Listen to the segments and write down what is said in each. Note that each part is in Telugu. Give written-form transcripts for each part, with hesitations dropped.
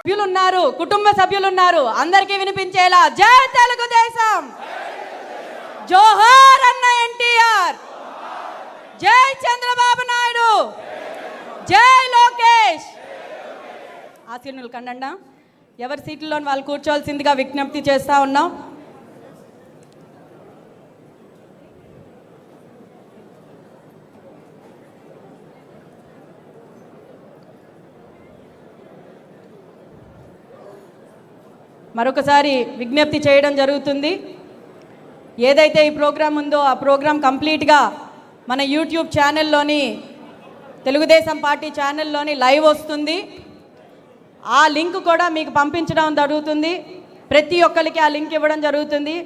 సభ్యులు ఉన్నారు, కుటుంబ సభ్యులు ఉన్నారు, అందరికీ వినిపించేలా జై తెలుగుదేశం, జోహార్ అన్న ఎన్టీఆర్, జై చంద్రబాబు నాయుడు, జై లోకేష్. ఆశీనులు కండండా ఎవరి సీట్లలో వాళ్ళు కూర్చోవలసిందిగా విజ్ఞప్తి చేస్తా ఉన్నాం. మరొకసారి విజ్ఞప్తి చేయడం జరుగుతుంది. ఏదైతే ఈ ప్రోగ్రాం ఉందో ఆ ప్రోగ్రాం కంప్లీట్గా మన యూట్యూబ్ ఛానల్లోని, తెలుగుదేశం పార్టీ ఛానల్లోని లైవ్ వస్తుంది. ఆ లింక్ కూడా మీకు పంపించడం జరుగుతుంది. ప్రతి ఒక్కరికి ఆ లింక్ ఇవ్వడం జరుగుతుంది.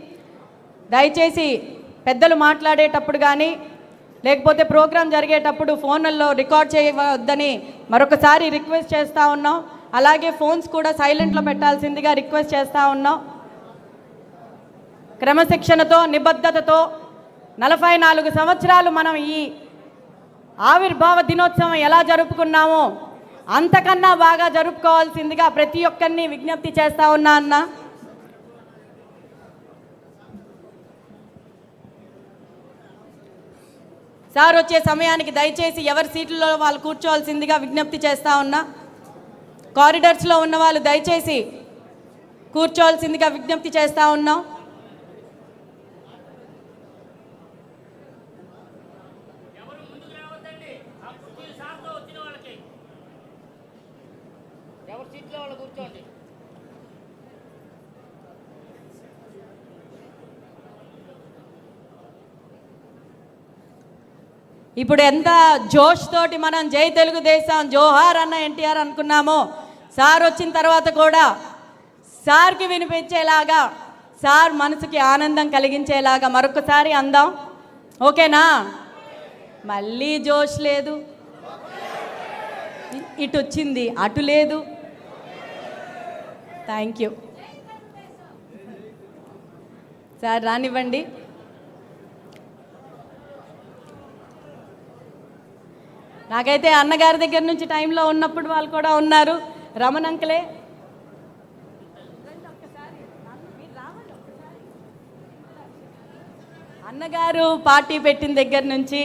దయచేసి పెద్దలు మాట్లాడేటప్పుడు కానీ లేకపోతే ప్రోగ్రాం జరిగేటప్పుడు ఫోన్లలో రికార్డ్ చేయవద్దని మరొకసారి రిక్వెస్ట్ చేస్తూ ఉన్నాం. అలాగే ఫోన్స్ కూడా సైలెంట్లో పెట్టాల్సిందిగా రిక్వెస్ట్ చేస్తూ ఉన్నాం. క్రమశిక్షణతో, నిబద్ధతతో 44 సంవత్సరాలు మనం ఈ ఆవిర్భావ దినోత్సవం ఎలా జరుపుకున్నామో అంతకన్నా బాగా జరుపుకోవాల్సిందిగా ప్రతి ఒక్కరిని విజ్ఞప్తి చేస్తూ ఉన్నా అన్న. సార్ వచ్చే సమయానికి దయచేసి ఎవరి సీట్లలో వాళ్ళు కూర్చోవాల్సిందిగా విజ్ఞప్తి చేస్తూ ఉన్నా. కారిడార్స్లో ఉన్న వాళ్ళు దయచేసి కూర్చోవాల్సిందిగా విజ్ఞప్తి చేస్తూ ఉన్నాం. ఇప్పుడు ఎంత జోష్ తోటి మనం జై తెలుగుదేశం, జోహార్ అన్న ఎన్టీఆర్ అనుకున్నామో, సార్ వచ్చిన తర్వాత కూడా సార్కి వినిపించేలాగా, సార్ మనసుకి ఆనందం కలిగించేలాగా మరొకసారి అందాం. ఓకేనా? మళ్ళీ జోష్ లేదు, ఇటు వచ్చింది అటు లేదు. థ్యాంక్ యూ సార్, రానివ్వండి. నాకైతే అన్నగారి దగ్గర నుంచి టైంలో ఉన్నప్పుడు వాళ్ళు కూడా ఉన్నారు. రమణ అంకలే, అన్నగారు పార్టీ పెట్టిన దగ్గర నుంచి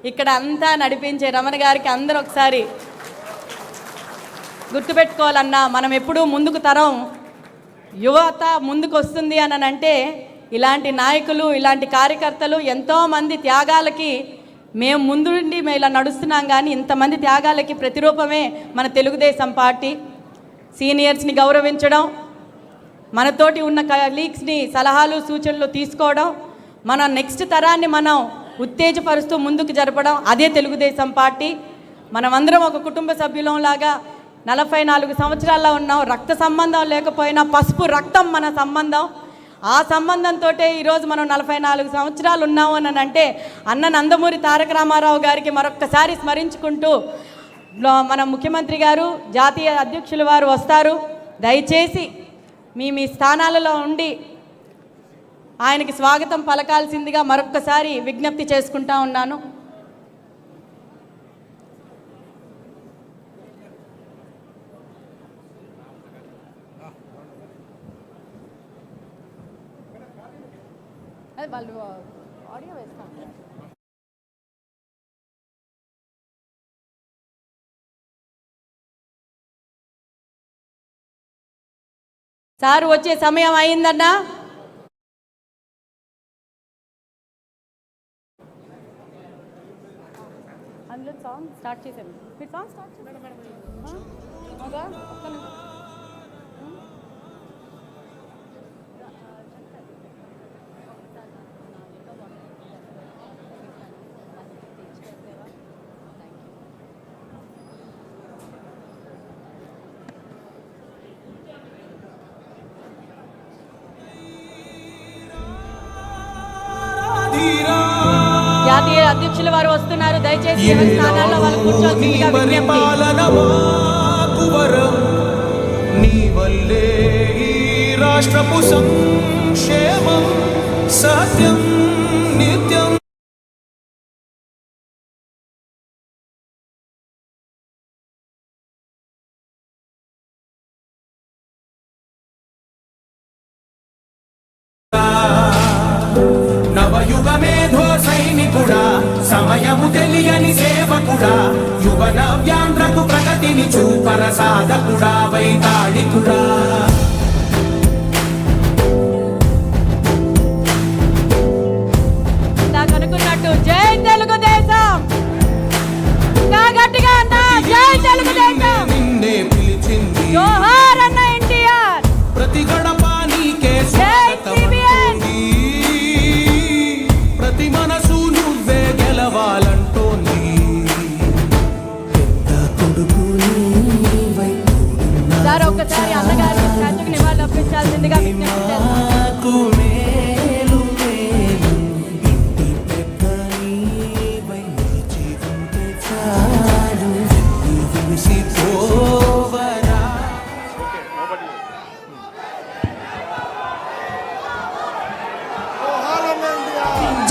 ఇక్కడ అంతా నడిపించే రమణ గారికి అందరూ ఒకసారి గుర్తుపెట్టుకోవాలన్నా. మనం ఎప్పుడూ ముందుకు తరం యువత ముందుకు వస్తుంది అని అంటే ఇలాంటి నాయకులు, ఇలాంటి కార్యకర్తలు ఎంతోమంది త్యాగాలకి మేము ముందుండి మేము ఇలా నడుస్తున్నాం. కానీ ఇంతమంది త్యాగాలకి ప్రతిరూపమే మన తెలుగుదేశం పార్టీ. సీనియర్స్ని గౌరవించడం, మనతోటి ఉన్న కలీగ్స్ని సలహాలు సూచనలు తీసుకోవడం, మన నెక్స్ట్ తరాన్ని మనం ఉత్తేజపరుస్తూ ముందుకు జరపడం, అదే తెలుగుదేశం పార్టీ. మనమందరం ఒక కుటుంబ సభ్యులంలాగా 44 సంవత్సరాల్లో ఉన్నాం. రక్త సంబంధం లేకపోయినా పసుపు రక్తం మన సంబంధం. ఆ సంబంధంతో ఈరోజు మనం 44 సంవత్సరాలు ఉన్నాము అని అంటే అన్న నందమూరి తారక రామారావు గారికి మరొక్కసారి స్మరించుకుంటూ, మన ముఖ్యమంత్రి గారు, జాతీయ అధ్యక్షుల వారు వస్తారు. దయచేసి మీ మీ స్థానాలలో ఉండి ఆయనకి స్వాగతం పలకాల్సిందిగా మరొక్కసారి విజ్ఞప్తి చేసుకుంటా ఉన్నాను. వాళ్ళు ఆడియో వేస్తాం. సార్ వచ్చే సమయం అయిందన్నా. అందులో సాంగ్ స్టార్ట్ చేశాను. మీరు సాంగ్ స్టార్ట్ చేశారు. జాతీయ అధ్యక్షుల వారు వస్తున్నారు. దయచేసి ఎవరి స్థానాల్లో వాళ్ళు కూర్చోవాల్సిందిగా విజ్ఞప్తి. నీ వల్లే ఈ రాష్ట్రపు సంక్షేమం సత్యం నిత్యం. నవయుగమేధో సైనికుడా, సమయము తెలియని సేవకుడా, యువ నవ్యాంధ్రకు ప్రగతిని చూపర సాధకుడా, వైతాళికుడా. అనుకున్నట్టు జై తెలుగుదేశం, గట్టిగా అన్నా జై తెలుగుదేశం. నిన్నే పిలిచింది జోహార్ అన్న ఎన్టీఆర్, ప్రతి గడప నీకే స్వాగతమంటోంది, ప్రతి మనసు నువ్వే గెలవాలంటోంది. పెద్ద కొడుకు సార్ ఒక్కసారి అన్నగారి స్టాచ్యూకి నివాళులు అర్పించాల్సిందిగా విజ్ఞప్తి చేస్తున్నాను.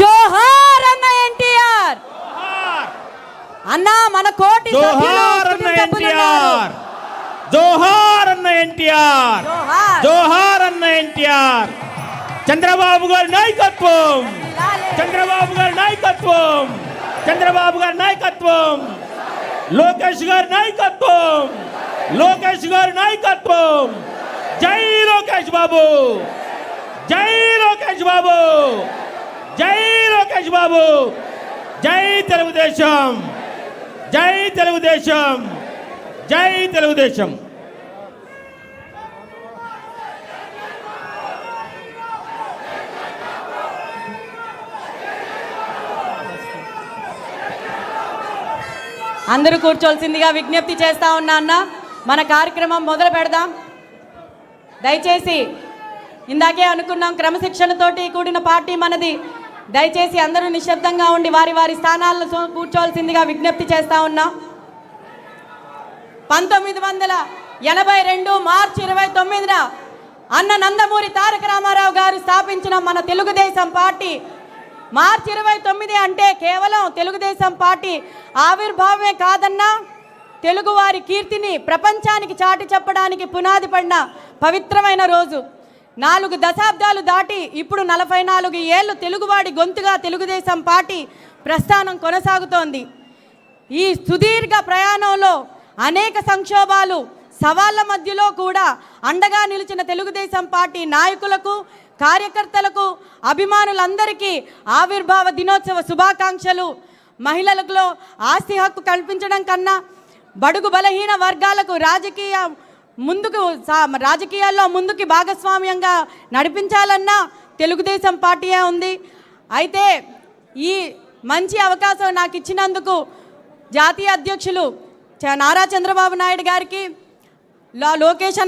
జోహార్ అన్న ఎన్టీఆర్. అన్నా మన కోటి జోహార్ అన్న ఎన్టీఆర్, జోహార్ అన్న ఎన్టీఆర్, జోహార్ అన్న ఎన్టీఆర్. చంద్రబాబు గారి నాయకత్వం, చంద్రబాబు గారి నాయకత్వం, చంద్రబాబు గారి నాయకత్వం, లోకేష్ గారి నాయకత్వం, లోకేష్ గారి నాయకత్వం. జై లోకేష్ బాబు, జై లోకేష్ బాబు, జై లోకేష్ బాబు, జై తెలుగుదేశం, జై తెలుగుదేశం, జై తెలుగుదేశం. అందరూ కూర్చోవలసిందిగా విజ్ఞప్తి చేస్తా ఉన్నా అన్న. మన కార్యక్రమం మొదలు పెడదాం. దయచేసి ఇందాకే అనుకున్నాం క్రమశిక్షణతోటి కూడిన పార్టీ మనది. దయచేసి అందరూ నిశ్శబ్దంగా ఉండి వారి వారి స్థానాల్లో కూర్చోవలసిందిగా విజ్ఞప్తి చేస్తా ఉన్నాం. 1982 మార్చి 29న అన్న నందమూరి తారక రామారావు గారు స్థాపించిన మన తెలుగుదేశం పార్టీ మార్చి 29 అంటే కేవలం తెలుగుదేశం పార్టీ ఆవిర్భావమే కాదన్నా, తెలుగువారి కీర్తిని ప్రపంచానికి చాటి చెప్పడానికి పునాది పడిన పవిత్రమైన రోజు. 4 దశాబ్దాలు దాటి ఇప్పుడు 44 ఏళ్ళు తెలుగువాడి గొంతుగా తెలుగుదేశం పార్టీ ప్రస్థానం కొనసాగుతోంది. ఈ సుదీర్ఘ ప్రయాణంలో అనేక సంక్షోభాలు సవాళ్ల మధ్యలో కూడా అండగా నిలిచిన తెలుగుదేశం పార్టీ నాయకులకు, కార్యకర్తలకు, అభిమానులందరికీ ఆవిర్భావ దినోత్సవ శుభాకాంక్షలు. మహిళలకు ఆస్తి హక్కు కల్పించడం కన్నా బడుగు బలహీన వర్గాలకు రాజకీయాల్లో ముందుకి భాగస్వామ్యంగా నడిపించాలన్నా తెలుగుదేశం పార్టీయే ఉంది. అయితే ఈ మంచి అవకాశం నాకు ఇచ్చినందుకు జాతీయ అధ్యక్షులు నారా చంద్రబాబు నాయుడు గారికి, లోకేష్